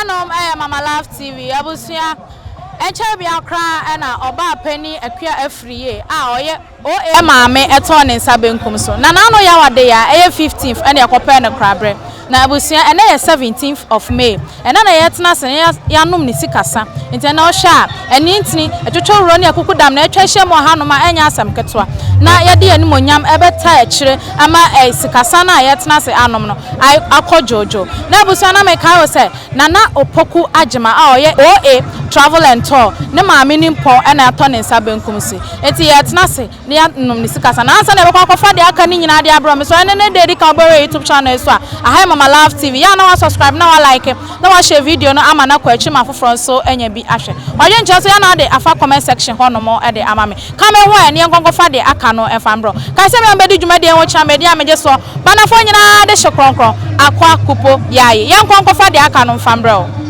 Hanom Mama Love TV abusia enche bia kra na oba pani akua afriye oye o maame eto ne nsa benkum so na no ya wade ya 15th ene ekope ne krabre na abusia ene 17th of May ene na yetena se ya nom ne sikasa nti na o sha ene ntini etwetwo ro ne akukudam na etwa hye mo hanom enya asem ketwa na yade ani monyam ebeta ekire ama sikasa na yetena se anom no akojojo na abusia na me kai wo se nana opoku agema oye OA travel and tour ne maame ni mpo na ato ne nsa benkum si eti yetena se ne anom ne sikasa na ansa na be kwakofa de aka ni nyina de abro me so ene ne de ka obo YouTube channel so a Mama Love TV ya na wa subscribe na wa like na wa share video no ama na kwa achi ma foforo so enya bi ahwe oye nche so ya na de afa comment section ho no mo e de ama me ka me ho ene ngongofa de aka no e fambro ka se me ambedi dwuma de wo cha me de ameje so bana fo nyina de hye akwa kupo yaye ya ngongofa de aka no fambro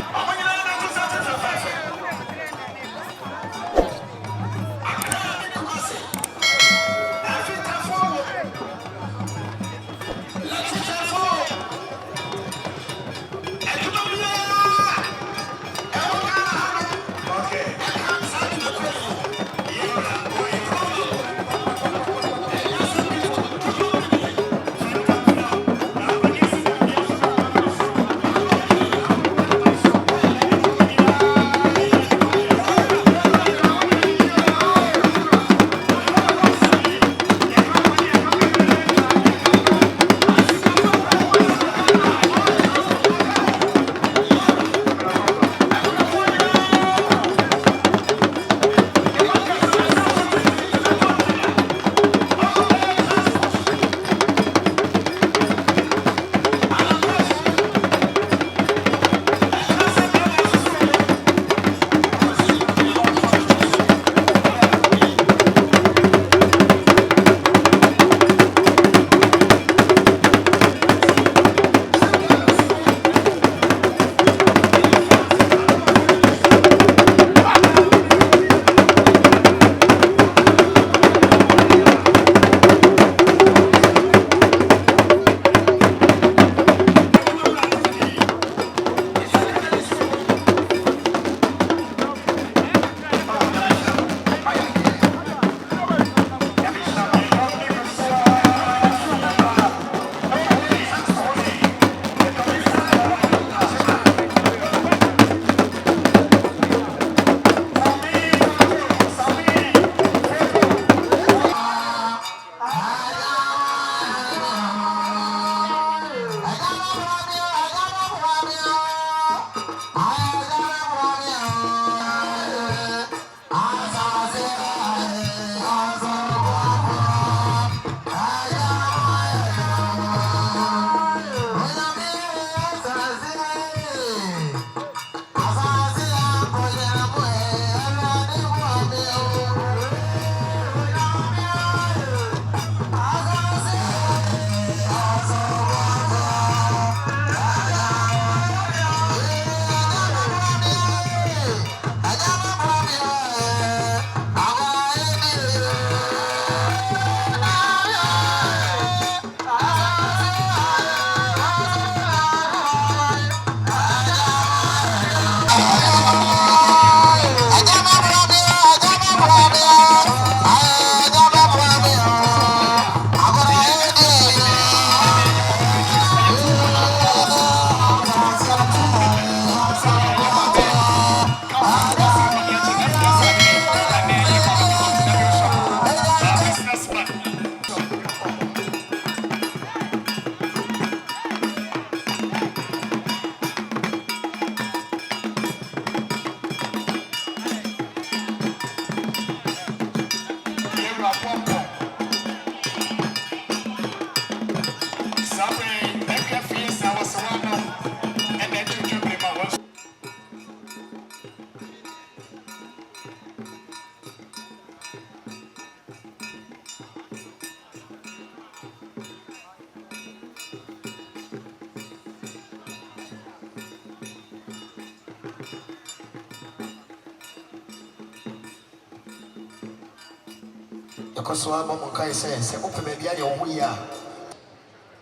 Because one moment can say, open maybe I own ya.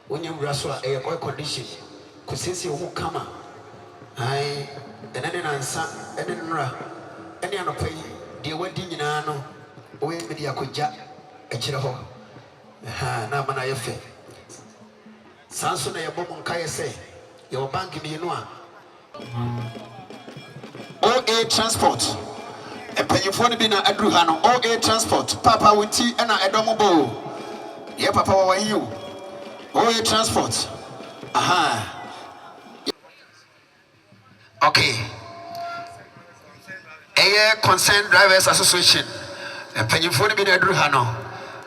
When you rush a air condition, because since you won't come, I and then answer and then any other pay the wedding in ano we media koja a chiraho. Na mana yefe. Sanso na yabo monkaye say your bank me no a OA transport. A payphone be na adru ha no OA transport. Papa wuti e na edomo bo. Ye papa wa you. OA transport. Aha. Okay. Air Concerned Drivers Association. A payphone be na adru ha no.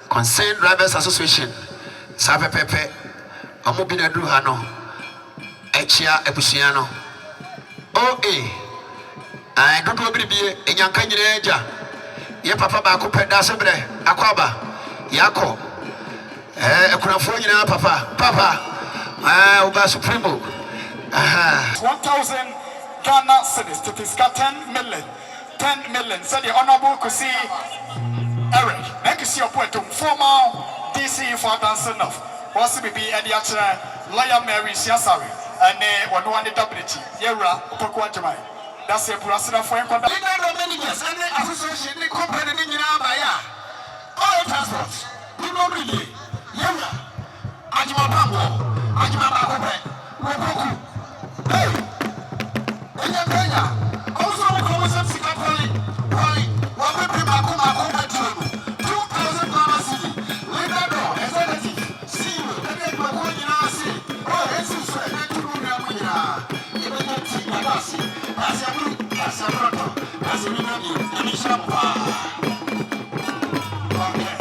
Concerned Drivers Association. Sape pepe. Omo bi na adru ha no. Echia ebusiano. OA. I don't know be a yankan eja. Ye papa ba ko peda sebre akwaba. Yako. Ekunafo nyina papa. Uba supremo. 1,000 Ghana cedis to this 10 million. 10 million. So the honorable could see Eric. Next see your point to former DC for dancing of. Was be at the actual Lawyer Mary Siasari and one one WT. Yera Pokwajamai. That's a Brasila for him. Managers and the association, the company in Yabaya. All transport. You know, really. Yera. Ajima Pambo. Ajima Bakope. Wokoku. Hey. Kenya. Also, we come with some Sikapoli. What we bring back home, 2,000 Ghana city. Later door, executive. See you. Let me go on in our city. Oh, it's so sweet. Let me go on in our city. That's a blue. That's a brother. That's a little and it's a okay.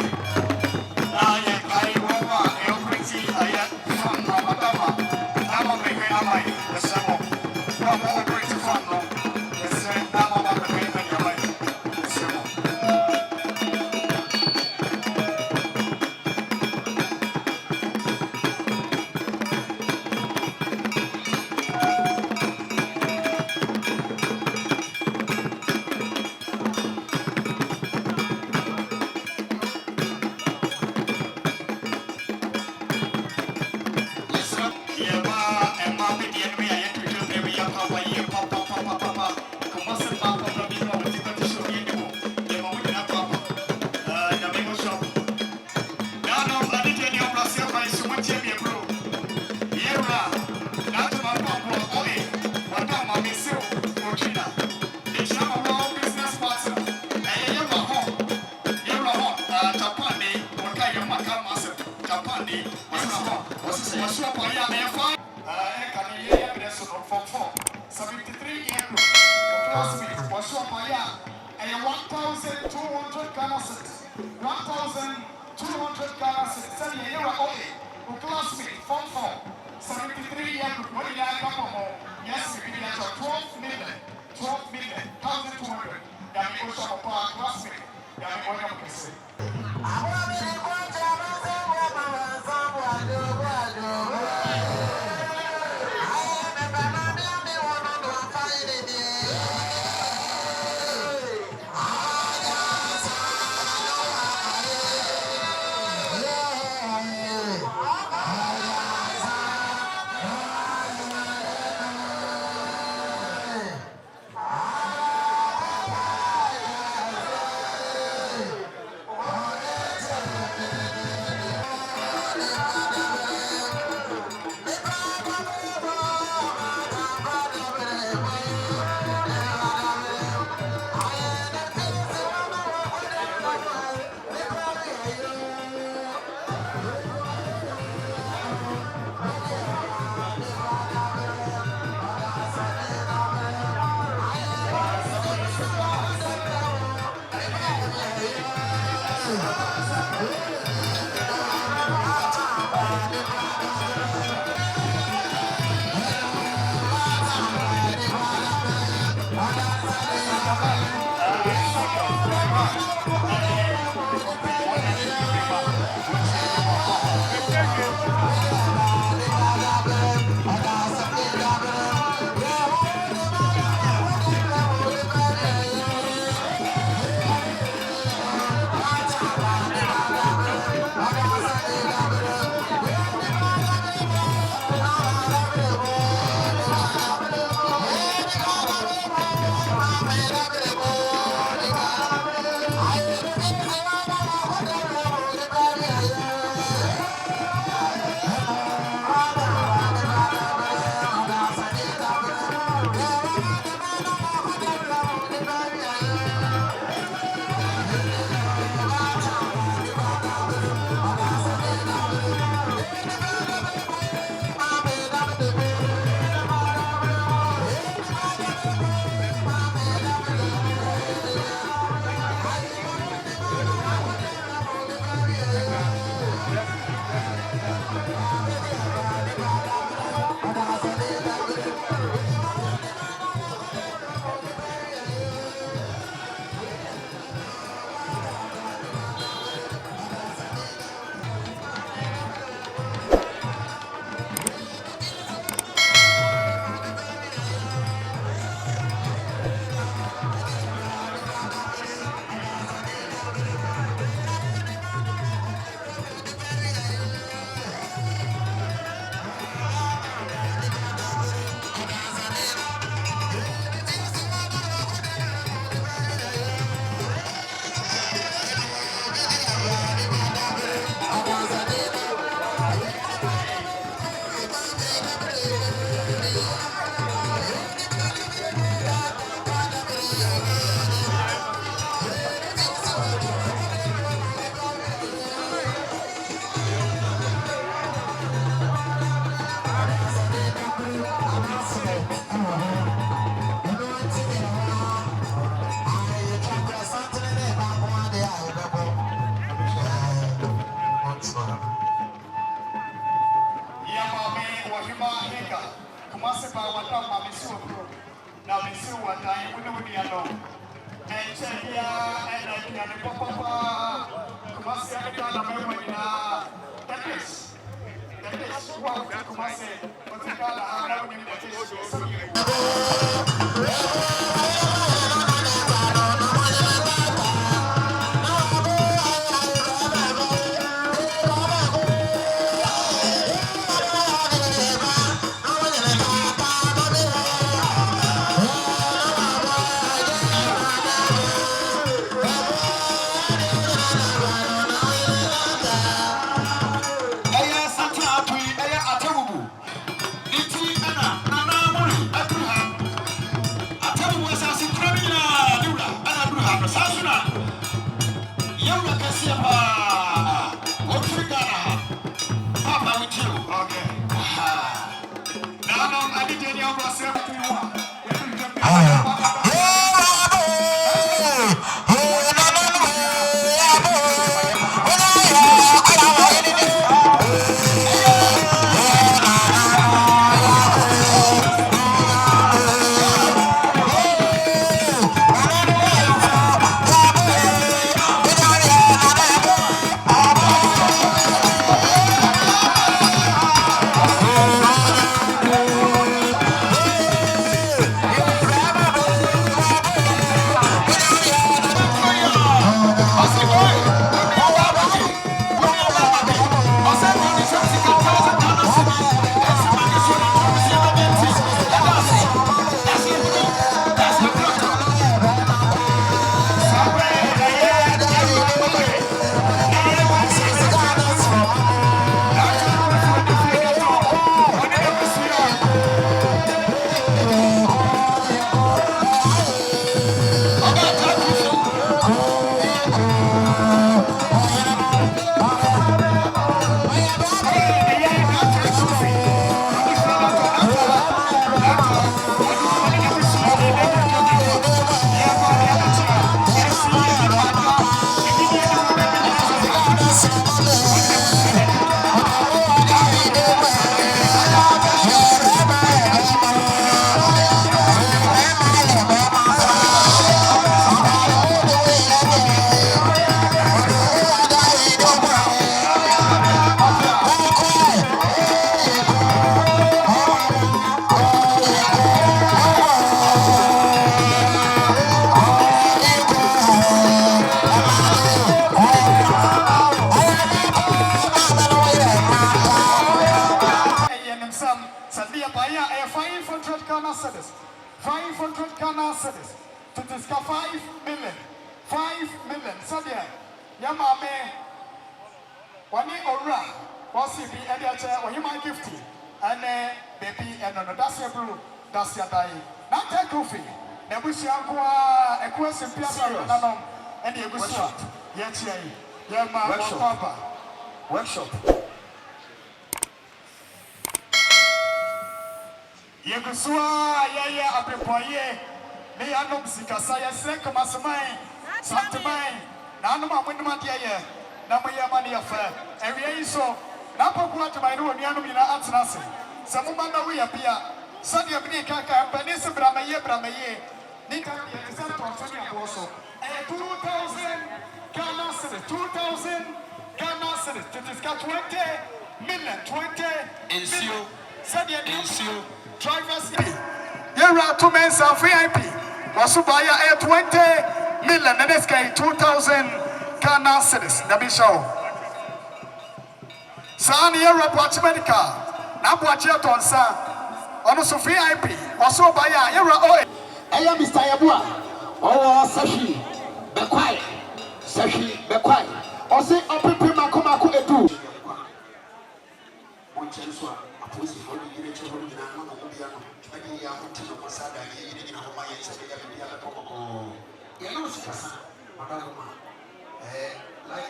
Kumasi pa wata mamisi wapro. Na misi wata wuni alone. And Chania and the Papa Kumasi and America. That is what Kumasi, but the Gala are not in Workshop. Yegusua yeye aprepoye me anom sikasa ye sek masemai santemai na anom amonima de ye na moye mane ye fa ewie so na poku atmai no oni anom ina atenase se mo ba na we ye bia sade bi kaka mpani se bramaye ni ka ye se to so ni abo so 2000 Ghana city 2000 Ghana city it is 20 million 20 Ensio. Sade ensio drivers here are 2 men of VIP was buy 20 million and this guy 2000 Ghana cedis the show san here report medical na boache tonsa ono so VIP was buy here oh Eya Mr. Yabua oh sashi bekwai o say opepe makomako edu Monchenso aposi for the unit of the Nano Biano, and the Yamutin of Masada, in Hawaii, and the Poco. Yanos, Madame, like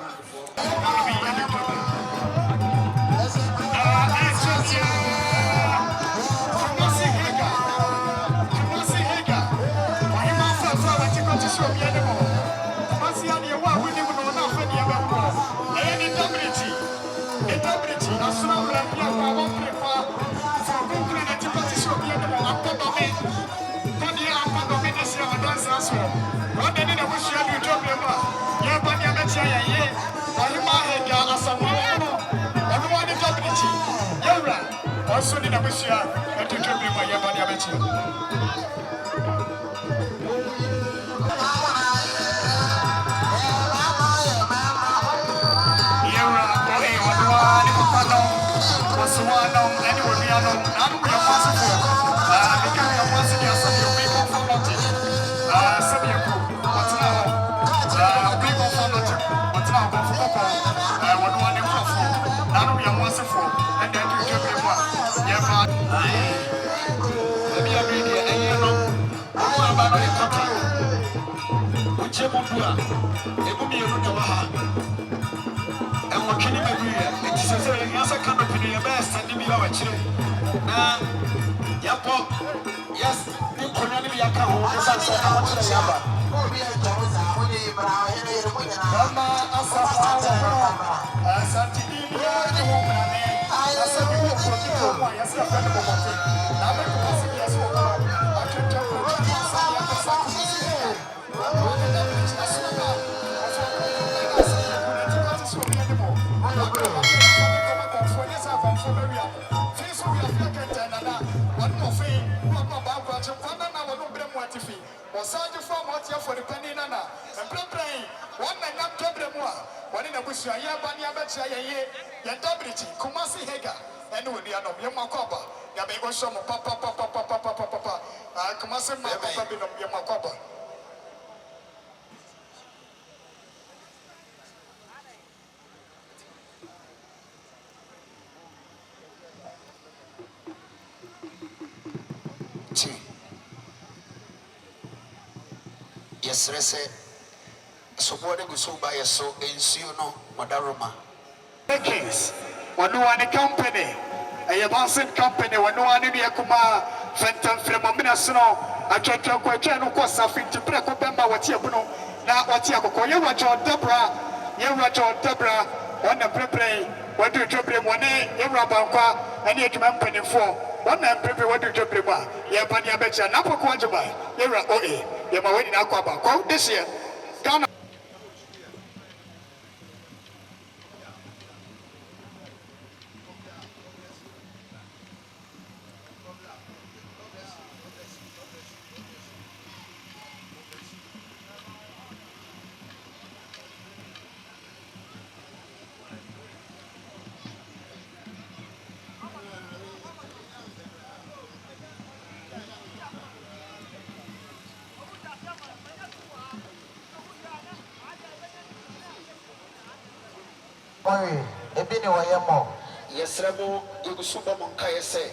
Yes, so what do so by so in Suno, Madaroma? Kings, one company, a advancing company, one Yakuma, Fenton Fremomina Snow, I can't tell Quachano Quasafi to break up what Yabuno, now what Yako, you watch on Debra, one of Preplay, what do you drop him one day, Yabanqua, and yet company for one man prepare what do you drop him, Yapania Betcha, Napa Quajabai, Yara Oe, Yama in Aquaba, this year. Yes, Ramo, you will super monkey say,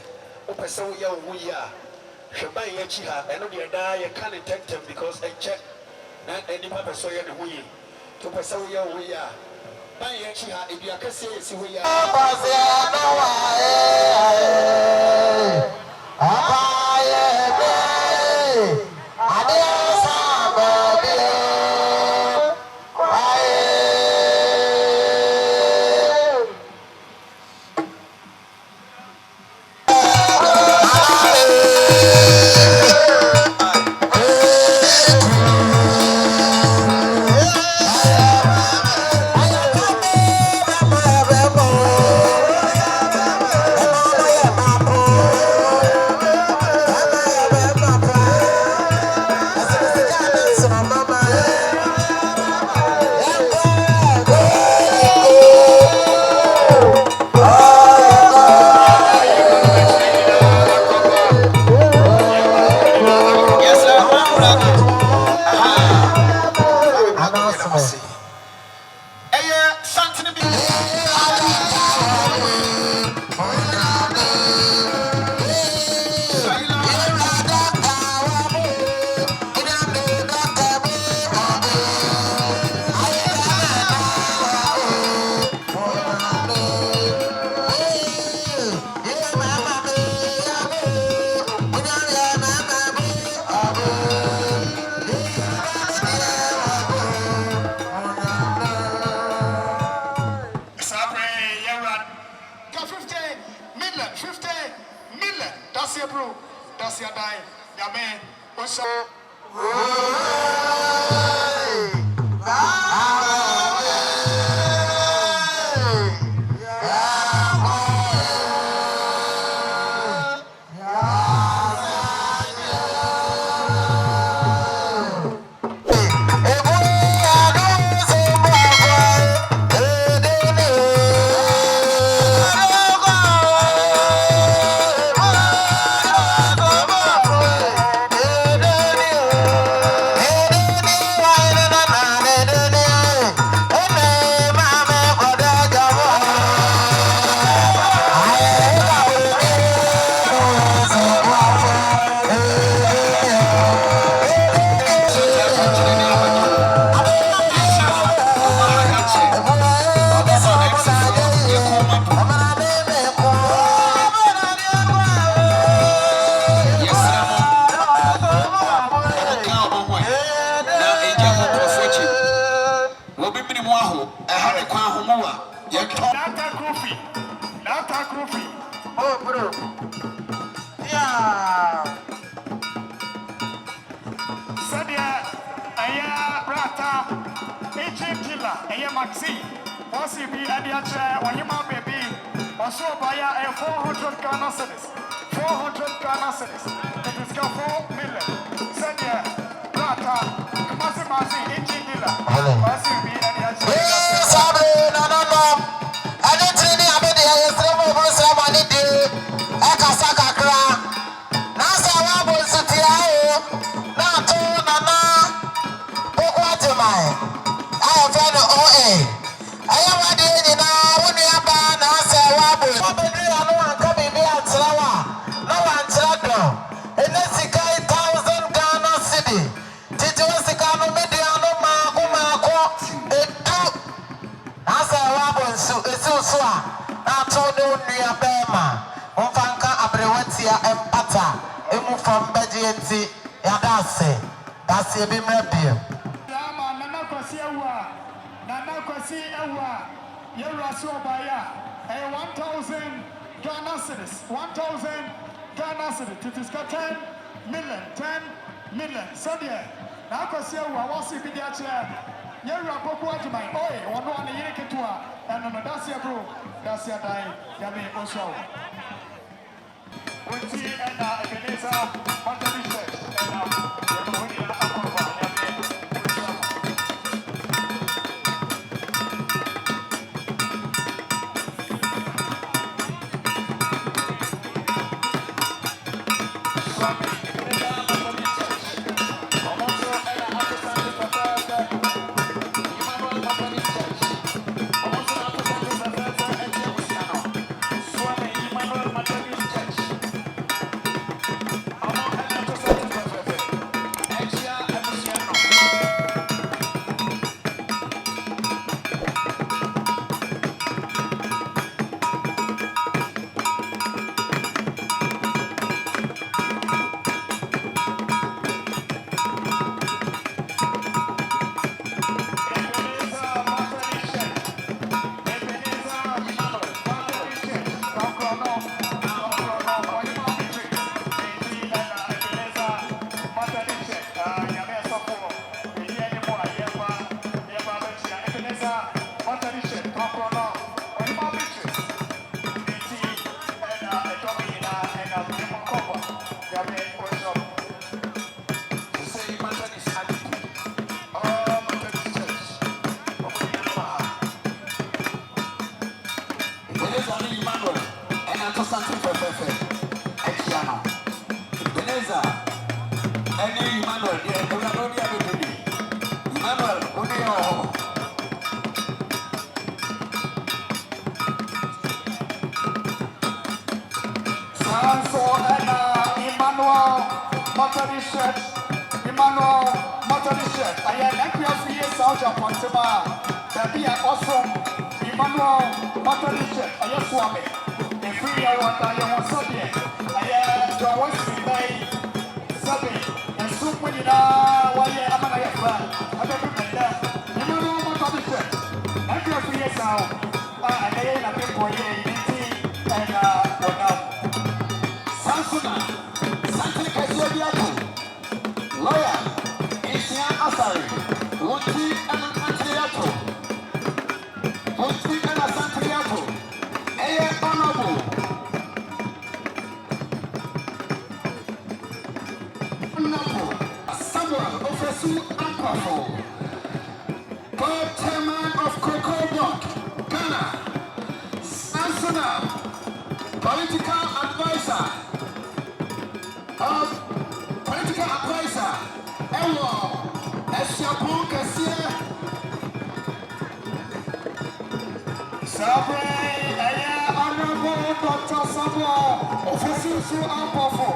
Open so young we are. Shaban Yachiha, and we die, you can't detect them because I check not any papa so young we to pursue young we are. By Yachiha, if you can say, we Oh, bro. Yeah. Sadia, Aya, Rata, Agent Killer, Aya Maxi, Bossy be at the chair, when you my baby, or so by a 400 Ghana cedis. 400 Ghana cedis. It is 4 million. Sadia, Rata, Kamasi Masi, Agent Killer, Bossy be at the chair. Yes, no. I didn't see the ability of the money. Ekasaka kra. Nasa wabo sutiao. Na to nana. Pokwate mai. Ayo feno OA. Ayo wadi ni na wuni aba nasa wabo. Wabedri anu anka bibi atrawa. No antrado. Enesika 1,000 Ghana cedi. Titi wasika no medi anu mako. Edu. Nasa wabo esu soa. Na to no nuya bema. Mfanka abrewatia empata emu from budget ya dase ebi mrebie Yama nana kwasi ewa yewra so obaya 1,000 Ghana cedis 1,000 Ghana cedis it is 10 million so there na kwasi ewa wasi bi dia kire yewra popo adman oi wono an yire ketua eno no dase bro dase dai ya me osho Unti ena Ebenezer Matalishe ena Yemoni na Akova Emmanuel Matalishe, I am actually a soldier of Pontema. There be an awesome Emmanuel Matalishe, I am Swami. The free I want, I am Soviet. I am John Wesley Bay, Sabi, and soon when you know why I am a friend. I don't remember that. Emmanuel Matalishe, actually a sound. And I am a big boy, and what now? Sansuna, Santa Casobiaco. Lawyer, Asia Asari, Wunti and Santriato, Wunti and Santriato, Aya Honorable, Samuel Ofesu Ampafo, Board Chairman of Cocoa Block, Ghana, Sansona, Political Advisor of Political Advisor, Ewa, Eshapo Cassia, Sabre, Honorable Dr. Samuel Ofesu Ampafo,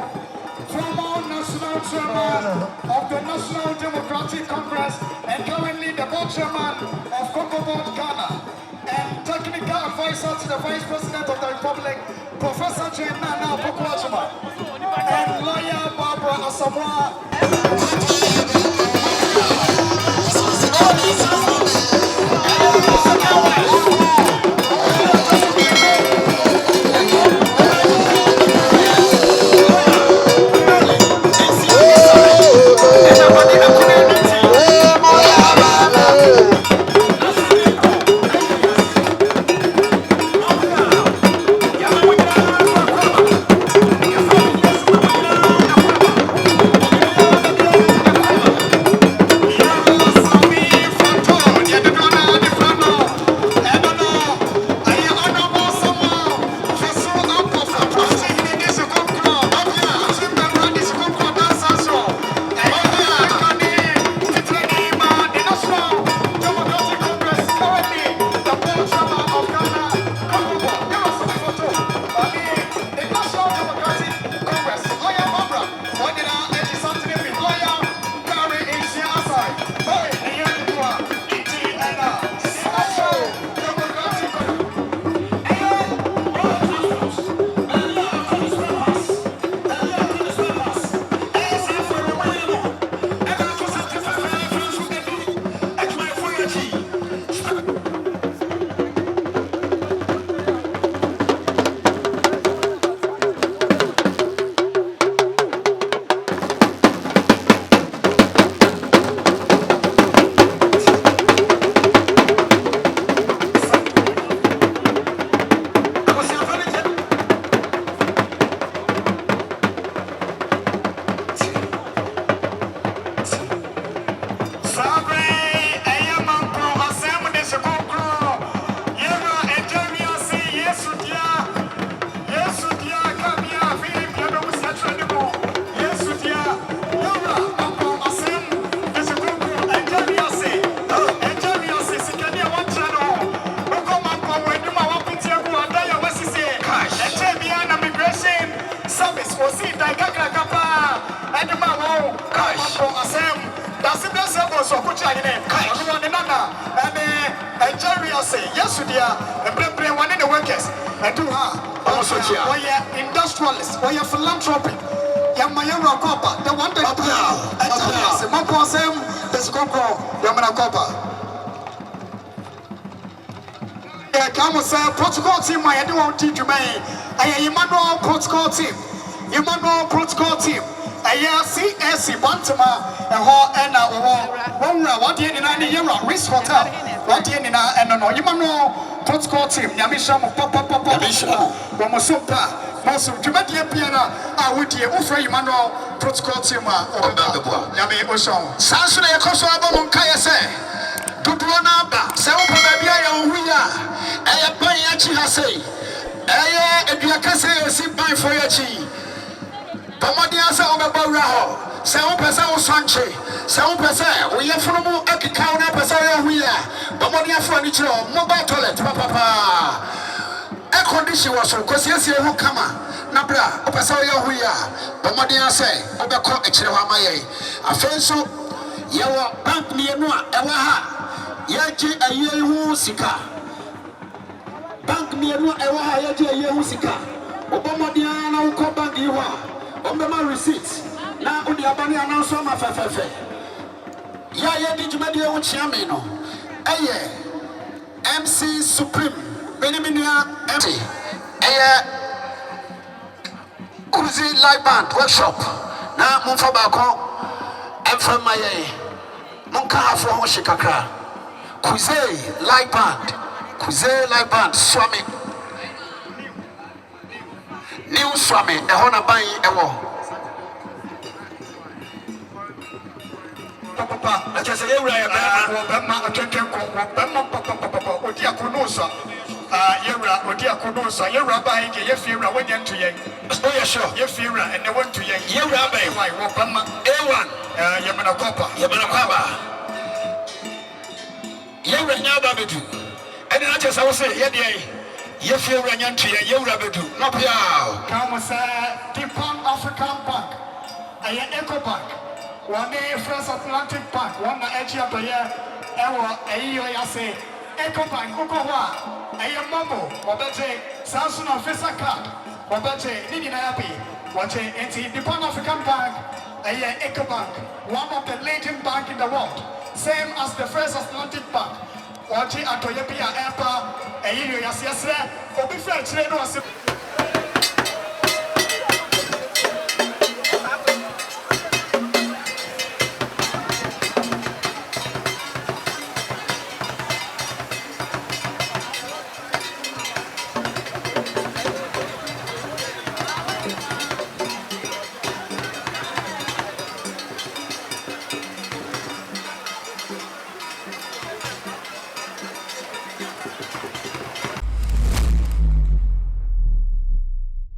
former National Chairman of the National Democratic Congress and currently the Board Chairman of Cocoa Board Ghana, and Technical Advisor to the Vice President of the Republic, Professor Jane Nana Pokwachima, and Lawyer Barbara Asamoah. say, yes, dear, and bring one in the workers. I do her. Also, industrialists, or your philanthropy. Yamayara Copper, the one that I say, Mopposem, the Scopro, Yamana Copper. Come say protocol team, I don't want to teach you, man. I am Emmanuel protocol team. Emmanuel protocol team. I CSC Bantama and one year in a risk hotel. 1 year in a no Emmanuel protocol team. Yamisha Papa Womosopa. Most of Jumatia Piana, I would hear Ufra Emmanuel protocol team. Yami Oshon. Sansune Kosovo Kaya say. Dubrona, Sao Pabia, we are. I am buying a chihase. I am a Biacase, sit by for your chi. Pamadiasa on the Barraho, Sao Pesa Sanche, Sao Pesa, we are from Akikauna Pesa, we are Pamadia furniture, mobile toilet, papa. Air condition was so Cosia who come. Nabra, Opasaya, we are Pamadia say, Obako, Echawamaye, a fenso, Yawa, Bank near Noa, Ewaha, Yaji, a year who sika. Bank near Noa, Ewaha, Yaji, a year who sika. Obamadiana, Uko Bank, you are. On the receipts. Now, on the Abani announced some of FFA. Ya, did you make your own chairman? Aye, MC Supreme, Beniminia, MC. Aye, Uzi Live Band Workshop. Now, Mufabako, and from my Monka for Shikaka. Kuze Live Band, Swami. New Swami, a honor by a war. Papa, I just say, Yera, Odiakonosa, Yera buying a Yefira went into Yang. Oh, yeah, sure. Yefira and they went to Yang. Yera by my Wapama, A1, Yamanakapa, Yera Nababedu. And then I just will say, Yadi. If you run into you rabbit, no piao. Come, sir, Deepon African Bank, a Eco Bank, one day First Atlantic Bank, one edge of the year, a year, I say, Eco Bank, Ukowa, a Momo, Wabete, Samson Officer Card, Wabete, Nini Nabi, what a Deepon African Bank, a Eco Bank, one of the leading bank in the world, same as the First Atlantic Bank. Watching at Toyapia Airport, a year, yes, Obi French,